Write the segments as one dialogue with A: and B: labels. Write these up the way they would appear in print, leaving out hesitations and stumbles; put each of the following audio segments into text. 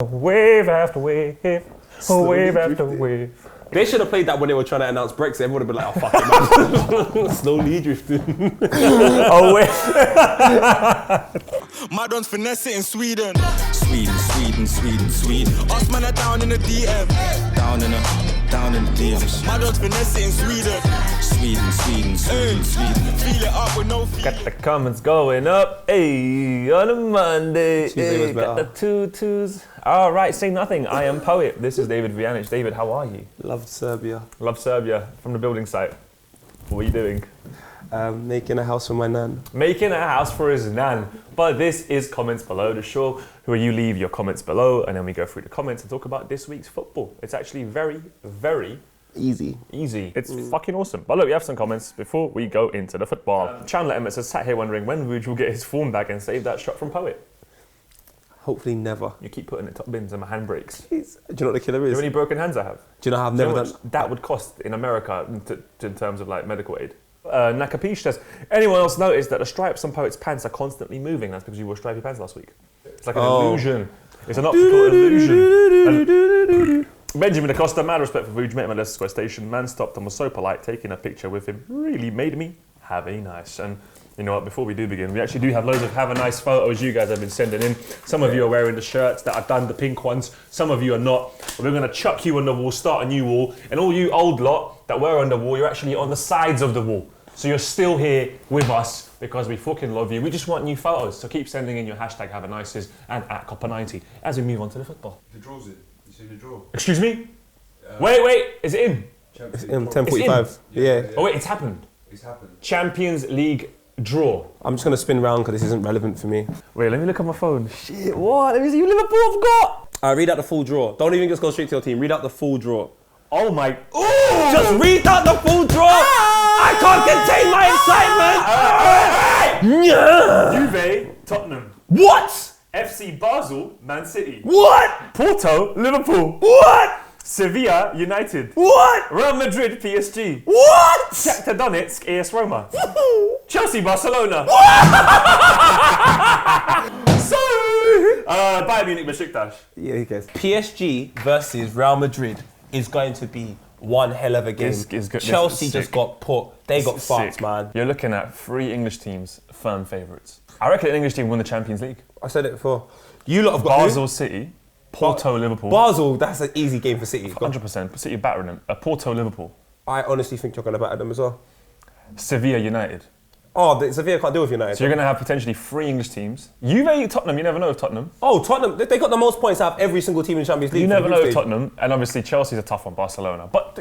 A: Wave after wave, wave after wave.
B: They should have played that when they were trying to announce Brexit. Everyone would have been like, oh, fuck it, man. Slowly drifting.
A: Oh, wait.
C: My don's finesse it in Sweden. Sweden. Us man are down in the DM. Down in the DMs. My don's finesse it in Sweden. Sweden. Feel it up with no feet.
A: Got the comments going up, hey, on a Monday.
B: Tuesday was
A: Got the
B: better.
A: tutus. All right, say nothing. I am poet. This is David Vianic. David, how are you?
B: Loved Serbia.
A: Love Serbia from the building site. What are you doing?
B: Making a house for my nan.
A: Making a house for his nan. But this is comments below the show, where you leave your comments below, and then we go through the comments and talk about this week's football. It's actually very, very
B: Easy.
A: It's fucking awesome. But look, we have some comments before we go into the football. Chandler Emmett says, sat here wondering when Rouge will get his form back and save that shot from Poet.
B: Hopefully never.
A: You keep putting it top bins and my hand breaks.
B: Do you know what the killer
A: You
B: is?
A: know how many broken hands I have?
B: Do you know how I've
A: Do you know
B: never
A: how
B: done?
A: much that would cost in America in terms of like medical aid? Nakapish says, anyone else noticed that the stripes on Poet's pants are constantly moving? That's because you wore stripy pants last week. It's like an illusion. It's an optical illusion. Benjamin Acosta, mad respect for Rouge, met him at Leicester Square Station. Man stopped and was so polite, taking a picture with him really made me have a nice. And you know what, before we do begin, we actually do have loads of have a nice photos you guys have been sending in. Some of you are wearing the shirts that are done, the pink ones. Some of you are not. We're going to chuck you on the wall, start a new wall. And all you old lot that were on the wall, you're actually on the sides of the wall. So you're still here with us because we fucking love you. We just want new photos. So keep sending in your hashtag have a nices and at Copper90 as we move on to the football.
D: The draw's in. You see the draw?
A: Excuse me? Wait, is it in?
B: It's in 10:45. Yeah.
A: Oh wait, it's happened.
D: It's happened.
A: Champions League draw.
B: I'm just going to spin round because this isn't relevant for me.
A: Wait, let me look at my phone. Shit, what? Let me see. Liverpool have got.
B: Read out the full draw. Don't even just go straight to your team. Read out the full draw.
A: Oh my. Ooh!
B: Just read out the full draw. I can't contain my excitement.
A: Juve, Tottenham.
B: What?
A: FC Basel, Man City.
B: What?
A: Porto, Liverpool.
B: What?
A: Sevilla, United.
B: What?
A: Real Madrid, PSG.
B: What?
A: Shakhtar Donetsk, AS Roma. Chelsea, Barcelona. Sorry. Bayern Munich, Besiktas.
B: Yeah, who cares? PSG versus Real Madrid is going to be one hell of a game. Chelsea just got put. They got fucked, man.
A: You're looking at 3 English teams, firm favourites. I reckon an English team win the Champions League.
B: I said it before. You lot have got
A: Basel, City. Porto, Liverpool.
B: Basel, that's an easy game for City.
A: 100%. City battering them. Porto, Liverpool.
B: I honestly think you're going to batter them as well.
A: Sevilla, United.
B: Oh, Sevilla can't deal with United.
A: So you're going to have potentially 3 English teams. Juve, Tottenham, you never know with Tottenham.
B: Oh, Tottenham, they got the most points out of every single team in the Champions League.
A: You never know with Tottenham. And obviously Chelsea's a tough one, Barcelona. But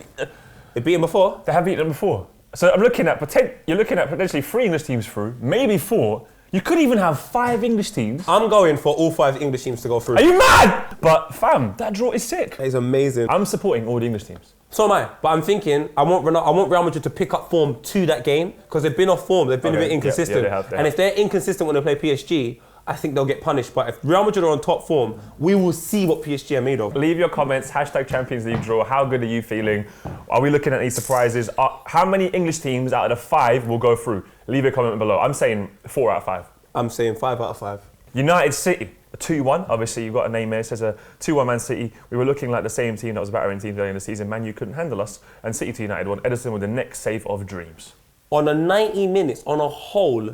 B: they beat them before.
A: They have beaten them before. So I'm looking at, you're looking at potentially 3 English teams through, maybe 4. You could even have 5 English teams.
B: I'm going for all 5 English teams to go through.
A: Are you mad? But fam, that draw is sick.
B: It's amazing.
A: I'm supporting all the English teams.
B: So am I. But I'm thinking, I want Real Madrid to pick up form to that game because they've been off form. They've been a bit inconsistent.
A: Yeah, they have.
B: And if they're inconsistent when they play PSG, I think they'll get punished. But if Real Madrid are on top form, we will see what PSG are made of.
A: Leave your comments, hashtag Champions League draw. How good are you feeling? Are we looking at any surprises? How many English teams out of the 5 will go through? Leave your comment below. I'm saying 4 out of 5.
B: I'm saying 5 out of 5.
A: United City, a 2-1. Obviously, you've got a name here. It says a 2-1 Man City. We were looking like the same team that was battering teams early in the season. Man U couldn't handle us. And City to United won. Edison with the next save of dreams.
B: On a 90 minutes, on a whole,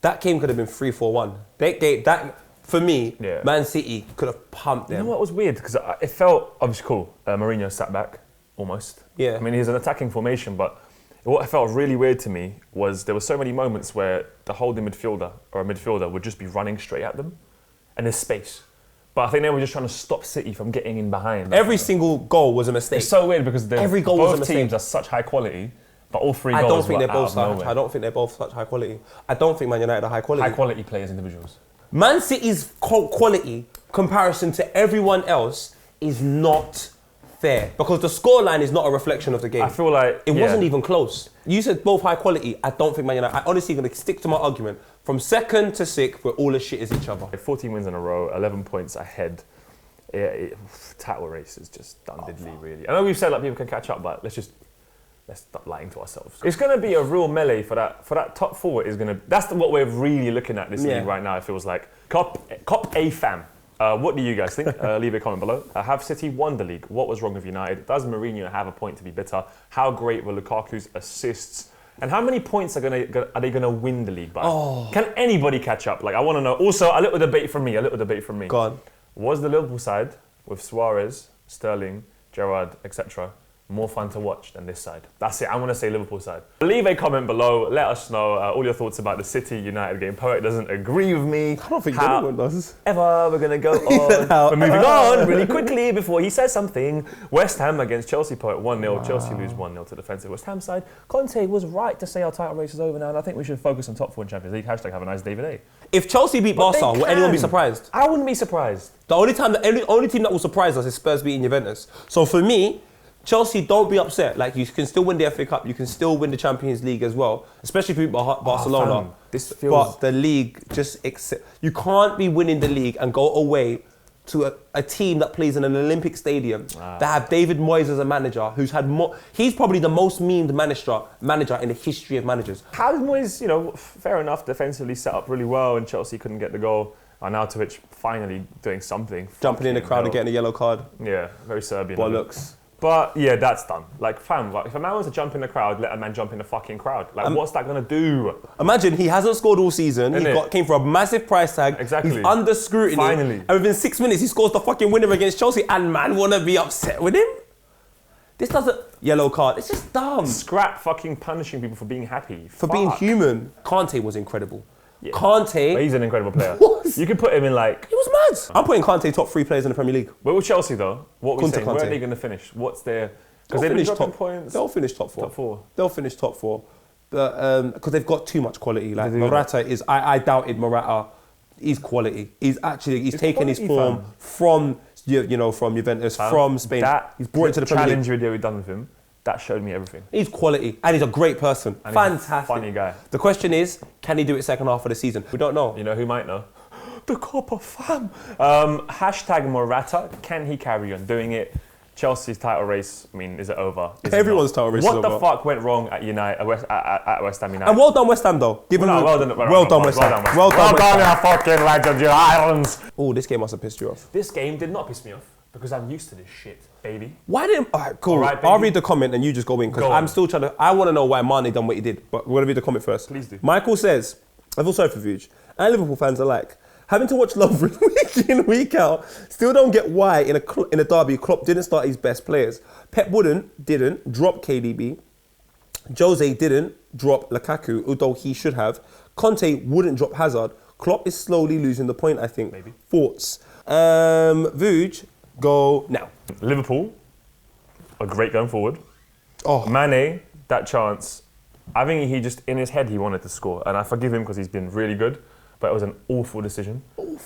B: that game could have been 3-4-1. For me, Man City could have pumped them.
A: You know what was weird? Because it felt obviously cool. Mourinho sat back, almost.
B: Yeah.
A: I mean, he's an attacking formation, but what felt really weird to me was there were so many moments where the holding midfielder or a midfielder would just be running straight at them, and there's space. But I think they were just trying to stop City from getting in behind.
B: Every single goal was a mistake.
A: It's so weird because
B: every goal was a
A: both
B: mistake.
A: teams are such high quality, but all 3
B: I
A: goals
B: don't think
A: were
B: they're both
A: out of nowhere.
B: I don't think they're both such high quality. I don't think Man United are high quality.
A: High quality players, individuals.
B: Man City's quality comparison to everyone else is not fair because the scoreline is not a reflection of the game.
A: I feel like
B: it wasn't even close. You said both high quality. I don't think Man United. I honestly going to stick to my argument. From 2nd to 6th, we're all as shit as each other.
A: 14 wins in a row, 11 points ahead. Title race is just done diddly, really. I know we've said like people can catch up, but let's stop lying to ourselves. It's going to be a real melee for that top 4. That's what we're really looking at this league right now. It feels like Cop A fam. What do you guys think? Leave a comment below. Have City won the league? What was wrong with United? Does Mourinho have a point to be bitter? How great were Lukaku's assists? And how many points are they going to win the league by? Can anybody catch up? Like, I want to know. Also, a little debate from me.
B: Go on.
A: Was the Liverpool side with Suarez, Sterling, Gerrard, etc. more fun to watch than this side? That's it. I want to say Liverpool side. Leave a comment below. Let us know all your thoughts about the City United game. Poet doesn't agree with me.
B: I don't think anyone does.
A: We're going to go on. We're moving on really quickly before he says something. West Ham against Chelsea. Poet 1-0. Wow. Chelsea lose 1-0 to defensive West Ham side. Conte was right to say our title race is over now, and I think we should focus on top 4 in Champions League. Hashtag have a nice David A.
B: If Chelsea beat Barca, will anyone be surprised?
A: I wouldn't be surprised.
B: The only team that will surprise us is Spurs beating Juventus. So for me, Chelsea, don't be upset. Like, you can still win the FA Cup. You can still win the Champions League as well, especially if you beat Barcelona. But the league you can't be winning the league and go away to a team that plays in an Olympic stadium that have David Moyes as a manager, who's had more. He's probably the most memed manager in the history of managers.
A: How did Moyes, fair enough, defensively set up really well, and Chelsea couldn't get the goal. Arnautovic finally doing something.
B: Jumping in the crowd and getting a yellow card.
A: Yeah, very Serbian.
B: Bollocks.
A: But yeah, that's done. Like, fam, if a man wants to jump in the crowd, let a man jump in the fucking crowd. Like, what's that gonna do?
B: Imagine he hasn't scored all season. Came for a massive price tag.
A: Exactly.
B: He's under scrutiny.
A: Finally.
B: And within 6 minutes, he scores the fucking winner against Chelsea, and man wanna be upset with him? This doesn't yellow card. It's just dumb.
A: Scrap fucking punishing people for being happy.
B: For being human. Kante was incredible.
A: Yeah.
B: Kante.
A: But he's an incredible player. You could put him in like.
B: It was mad. I'm putting Kante top 3 players in the Premier League.
A: But with Chelsea though, what we're saying, where are they going to finish? What's their? Because they've been dropping points.
B: They'll finish top 4.
A: Top 4.
B: They'll finish top 4. Because they've got too much quality. Like Morata is. I doubted Morata. He's quality. He's taken his form from Juventus, from Spain. He's brought it to the Premier League.
A: Challenge video we've done with him. That showed me everything.
B: He's quality, and he's a great person.
A: And
B: fantastic.
A: He's a funny guy.
B: The question is, can he do it second half of the season? We don't know.
A: You know who might know? The Copa fam. Hashtag Morata. Can he carry on doing it? Chelsea's title race, is it over?
B: Everyone's title race is over.
A: What the fuck went wrong at West Ham United?
B: And well done West Ham though.
A: Well done West Ham.
B: Well done,
A: you fucking legend, you Irons.
B: Oh, this game must have pissed you off.
A: This game did not piss me off because I'm used to this shit, baby.
B: Why didn't... Alright, cool. Right, I'll read the comment and you just go in because I'm still trying to... I want to know why Mane done what he did, but we're going to read the comment first.
A: Please do.
B: Michael says, I feel sorry for Vuj, and Liverpool fans alike. Having to watch Lovren week in, week out, still don't get why in a derby Klopp didn't start his best players. Pep didn't drop KDB. Jose didn't drop Lukaku, although he should have. Conte wouldn't drop Hazard. Klopp is slowly losing the point, I think.
A: Maybe.
B: Thoughts? Vuj, go now.
A: Liverpool are great going forward.
B: Oh,
A: Mane, that chance, I think he just, in his head, he wanted to score. And I forgive him because he's been really good. But it was an awful decision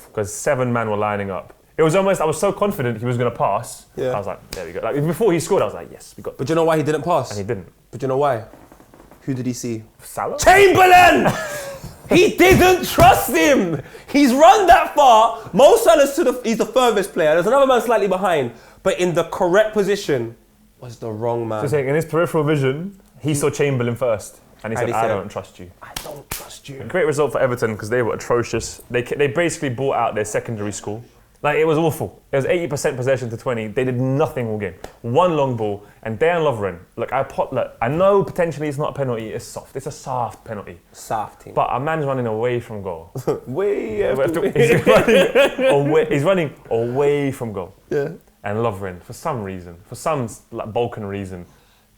A: because 7 men were lining up. It was almost, I was so confident he was going to pass. Yeah. I was like, there we go. Like, before he scored, I was like, yes, we got this.
B: But you know why he didn't pass?
A: And he didn't.
B: But you know why? Who did he see?
A: Salah?
B: Chamberlain! He didn't trust him. He's run that far. Mo Salah's he's the furthest player. There's another man slightly behind, but in the correct position was the wrong man.
A: So saying in his peripheral vision, he saw Chamberlain first. And he said, I don't trust you.
B: I don't trust you.
A: A great result for Everton because they were atrocious. They basically bought out their secondary school. Like, it was awful. It was 80% possession to 20. They did nothing all game. One long ball. And Dejan Lovren, I know potentially it's not a penalty. It's soft. It's a soft penalty.
B: Soft team.
A: But a man's running away from goal. He's running away from goal.
B: Yeah.
A: And Lovren, for some Balkan reason,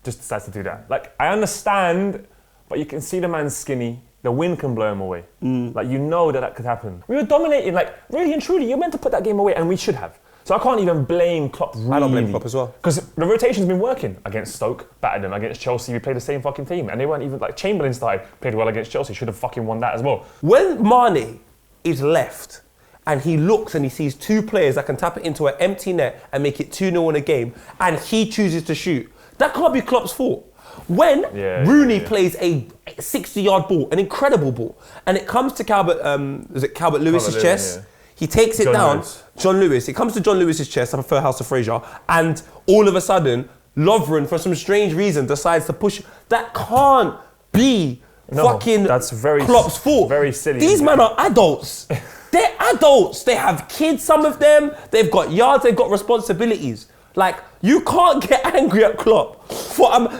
A: just decides to do that. Like, I understand... But you can see the man's skinny. The wind can blow him away. Like, you know that could happen. We were dominating, like, really and truly. You're meant to put that game away, and we should have. So I can't even blame Klopp, really.
B: I don't blame Klopp as well.
A: Because the rotation's been working. Against Stoke, battered them. Against Chelsea, we played the same fucking team. And they weren't even, like, Chamberlain started, played well against Chelsea. Should have fucking won that as well.
B: When Mane is left, and he looks and he sees 2 players that can tap it into an empty net and make it 2-0 in a game, and he chooses to shoot, that can't be Klopp's fault. When Rooney plays a 60-yard ball, an incredible ball, and it comes to Calvert Lewis's chest, he takes it down. John Lewis. It comes to John Lewis's chest. I prefer House of Fraser. And all of a sudden, Lovren, for some strange reason, decides to push. That can't be fucking
A: that's very
B: Klopp's fault.
A: Very silly.
B: These men are adults. They're adults. They have kids, some of them. They've got yards, they've got responsibilities. Like, you can't get angry at Klopp.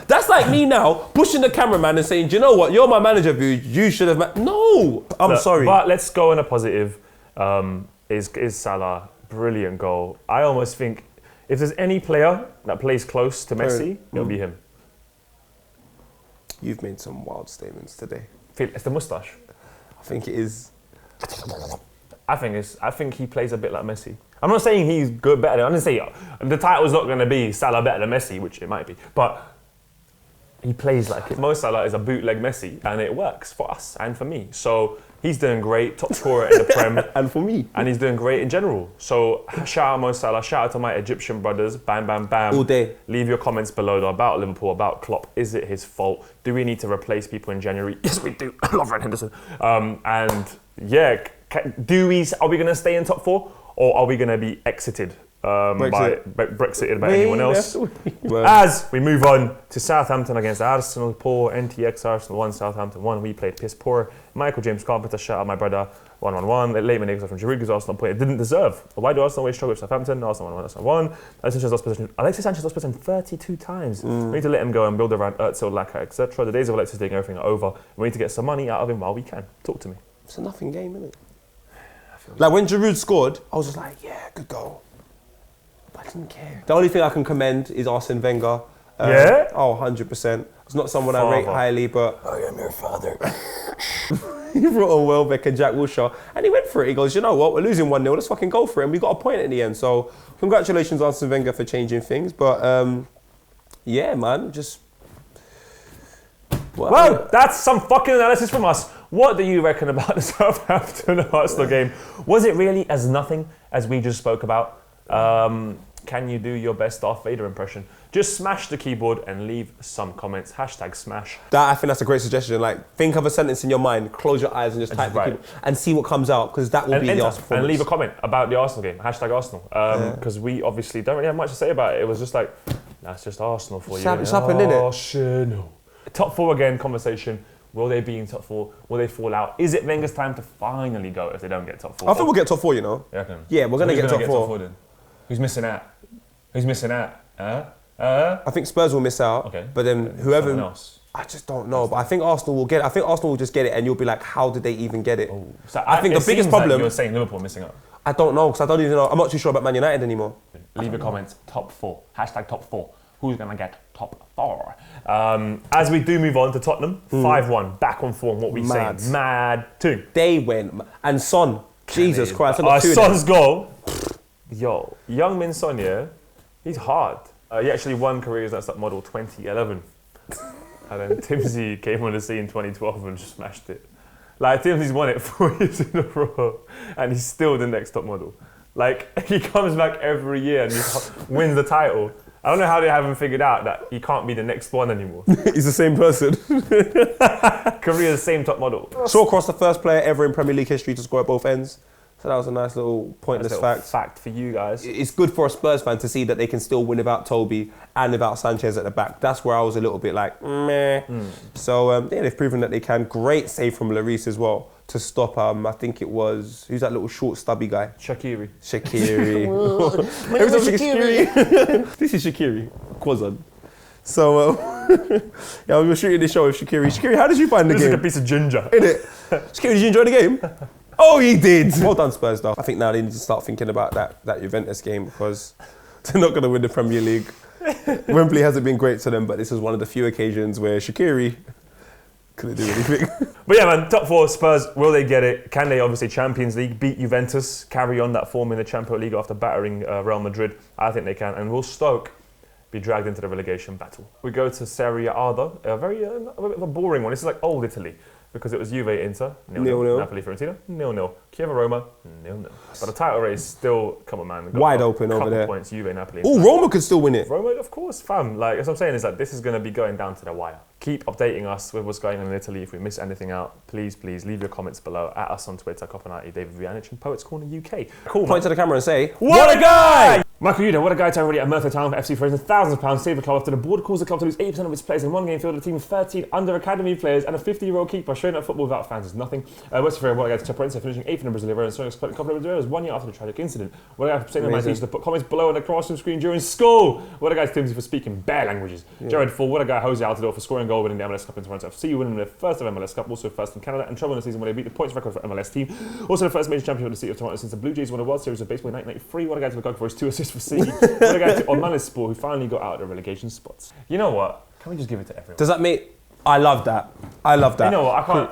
B: That's like me now, pushing the cameraman and saying, do you know what? You're my manager, dude. You should have... No, I'm sorry.
A: But let's go on a positive. Is Salah, brilliant goal. I almost think if there's any player that plays close to Messi, it'll be him.
B: You've made some wild statements today.
A: It's the moustache.
B: I think it is.
A: I think he plays a bit like Messi. I'm not saying he's good, better than... I'm just saying the title's not going to be Salah better than Messi, which it might be. But he plays like it. Mo Salah is a bootleg Messi, and it works for us and for me. So he's doing great, top scorer in the Prem.
B: And for me.
A: And he's doing great in general. So shout out Mo Salah, shout out to my Egyptian brothers. Bam, bam, bam.
B: All day.
A: Leave your comments below though, about Liverpool, about Klopp. Is it his fault? Do we need to replace people in January? Yes, we do. I love Ryan Henderson. And yeah, are we going to stay in top 4? Or are we going to be exited Brexited by anyone else? As we move on to Southampton against Arsenal, poor NTX Arsenal 1, Southampton 1. We played piss poor. Michael James Carpenter, shout out my brother, 1-1-1. Late Nicholas from Giroud, Arsenal point it didn't deserve. Why do Arsenal always struggle with Southampton? Arsenal 1-1, Arsenal 1. Alexis Sanchez lost possession 32 times. We need to let him go and build around Özil, Laka, etc. The days of Alexis taking everything are over. We need to get some money out of him while we can. Talk to me.
B: It's a nothing game, isn't it? Like when Giroud scored, I was just like, yeah, good goal. But I didn't care. The only thing I can commend is Arsene Wenger.
A: Yeah?
B: Oh, 100%. It's not someone I rate highly, but...
D: I am your father.
B: He brought on Welbeck and Jack Wilshere, and he went for it. He goes, you know what, we're losing 1-0, let's fucking go for it. And we got a point at the end. So congratulations, Arsene Wenger, for changing things. But yeah, man, just...
A: Well, that's some fucking analysis from us. What do you reckon about the Southampton Arsenal game? Was it really as nothing as we just spoke about? Can you do your best Darth Vader impression? Just smash the keyboard and leave some comments. #smash.
B: I think that's a great suggestion. Like, think of a sentence in your mind, close your eyes and just type the keyboard and see what comes out, because that will be the Arsenal performance.
A: And leave a comment about the Arsenal game. #Arsenal. Because we obviously don't really have much to say about it. It was just like, that's just Arsenal for you.
B: It's happened, innit?
A: Arsenal. Top 4 again conversation. Will they be in top 4? Will they fall out? Is it Wenger's time to finally go if they don't get top 4?
B: I think we'll get top 4, you know. Yeah, we're going to get top 4.
A: Then? Who's missing out? Who's missing out?
B: I think Spurs will miss out.
A: Okay.
B: But then whoever...
A: Someone else.
B: I just don't know. But I think Arsenal will get it. I think Arsenal will just get it and you'll be like, how did they even get it?
A: Oh. So
B: I think the biggest problem...
A: Like you're saying Liverpool missing out.
B: I don't know, because I don't even know. I'm not too sure about Man United anymore.
A: Leave your comments. Top 4. #top 4. Who's going to get top 4? As we do move on to Tottenham, 5-1, back on form, what we say. Mad too.
B: They went. And Son, Jesus Christ.
A: Son's goal. Yo, Young Min Son, yeah, he's hard. He actually won Korea's Next Top Model 2011. And then Timsy came on the scene 2012 and just smashed it. Like, Timsy's won it 4 years in a row, and he's still the Next Top Model. Like, he comes back every year and he wins the title. I don't know how they haven't figured out that he can't be the next one anymore.
B: He's the same person.
A: Korea's the same top model.
B: Shawcross, the first player ever in Premier League history to score at both ends. So that was a nice little pointless
A: fact for you guys.
B: It's good for a Spurs fan to see that they can still win without Toby and without Sanchez at the back. That's where I was a little bit like, meh. So yeah, they've proven that they can. Great save from Lloris as well to stop, I think it was, who's that little short stubby guy?
A: Shaqiri.
B: Every time Shaqiri. This is Shaqiri. Quazon. So, yeah, we were shooting this show with Shaqiri. Shaqiri, how did you find the game?
A: This is like a piece of ginger.
B: Innit? Shaqiri, did you enjoy the game? Oh, he did. Well done, Spurs, though. I think now they need to start thinking about that Juventus game, because they're not going to win the Premier League. Wembley hasn't been great to them, but this is one of the few occasions where Shaqiri couldn't do anything.
A: But yeah, man, top 4 Spurs, will they get it? Can they, obviously, Champions League, beat Juventus, carry on that form in the Champions League after battering Real Madrid? I think they can. And will Stoke be dragged into the relegation battle? We go to Serie A, though, a very a bit of a boring one. This is like old Italy, because it was Juve Inter, 0-0. Napoli Fiorentina, 0-0. Kiev Roma, 0-0. But the title race still, come on, man.
B: Wide open over there.
A: Points, Juve, Napoli.
B: Oh, Roma could still win it.
A: Roma, of course, fam. Like, as I'm saying, is that this is going to be going down to the wire. Keep updating us with what's going on in Italy. If we miss anything out, please leave your comments below. At us on Twitter, Copenhagen, David Vianic, and Poets Corner UK. Cool.
B: Point to the camera and say,
A: what a guy! Michael Yuda, what a guy to already at Merthyr Town for FC for raising £1,000 save the club after the board calls the club to lose 80% of its players in one game, filled a team of 13 under academy players and a 50-year-old keeper. Australian football without fans is nothing. West Ferreira, what a guy to Chaperense, finishing 8th in the Brazilian and a couple of Brazilians 1 year after the tragic incident. What a guy for saying my teacher to put comments below on the classroom screen during school. What a guy to Timothy for speaking bare languages. Jared Full, what a guy Jose Altidore for scoring a goal winning the MLS Cup in Toronto FC, winning their first of MLS Cup, also first in Canada, and trouble in the season when they beat the points record for MLS team. Also the first major champion of the city of Toronto since the Blue Jays won a World Series of Baseball in 1993. What a guy to McGregor for his 2 assists for City. What a guy to Onmanispor who finally got out of the relegation spots. You know what? Can we just give it to everyone?
B: Does that mean... I love that. I love that.
A: You know what? I can't...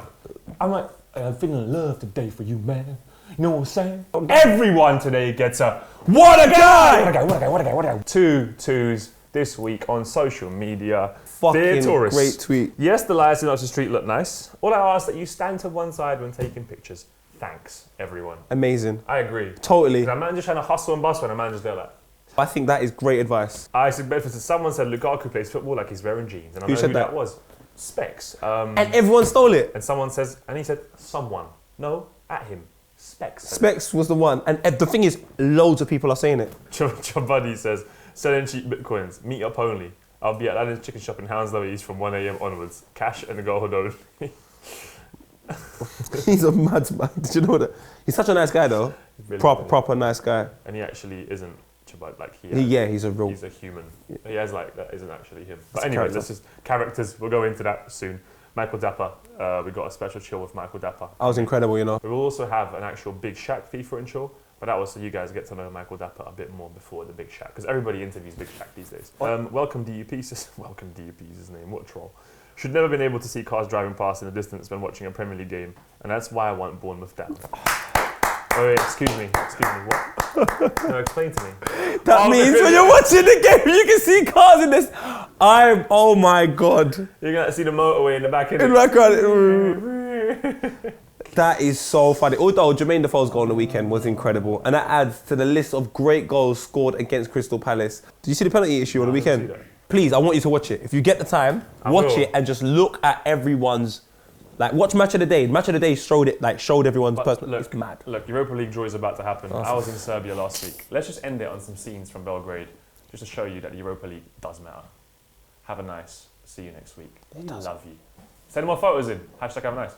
A: I'm like, I'm feeling love today for you, man. You know what I'm saying? Everyone today gets a... What a guy! What a guy. 2 twos this week on social media.
B: Fucking great tweet.
A: Yes, the lights in Oxford Street look nice. All I ask that you stand to one side when taking pictures. Thanks, everyone.
B: Amazing.
A: I agree.
B: Totally.
A: A man just trying to hustle and bustle and a man just there like...
B: I think that is great advice.
A: I said, someone said Lukaku plays football like he's wearing jeans. And I know who that was. Specs.
B: And everyone stole it.
A: And someone says, and he said, someone. No, at him. Specs.
B: Specs was the one. And the thing is, loads of people are saying it.
A: Your buddy says, selling cheap bitcoins, meet up only. I'll be at Aladdin's chicken shop in Hounslow East from 1 a.m. onwards. Cash and a gold only.
B: He's a madman. Did you know that? He's such a nice guy though. Really proper nice guy.
A: And he actually isn't Chabad, like he's a human. Yeah. He has like, that isn't actually him. But anyway, let's just, characters, we'll go into that soon. Michael Dapper, we got a special chill with Michael Dapper.
B: That was incredible, you know.
A: We will also have an actual Big Shaq FIFA and chill, but that was so you guys get to know Michael Dapper a bit more before the Big Shaq, because everybody interviews Big Shaq these days. Welcome DUP, welcome DUP is his name, what troll. Should never been able to see cars driving past in the distance when watching a Premier League game, and that's why I want Bournemouth down. Oh wait, excuse me, what? No, explain to me.
B: That means when you're watching the game, you can see cars in this. Oh my God.
A: You're gonna see the motorway in the back.
B: In the background. That is so funny. Although Jermaine Defoe's goal on the weekend was incredible, and that adds to the list of great goals scored against Crystal Palace. Did you see the penalty issue on the weekend? Please, I want you to watch it. If you get the time, watch it and just look at everyone's. Like, watch Match of the Day. Match of the Day showed everyone's personal. It's mad.
A: Look, Europa League draw is about to happen. I was in Serbia last week. Let's just end it on some scenes from Belgrade, just to show you that the Europa League does matter. Have a nice. See you next week. Love you. Send more photos in. # have a nice.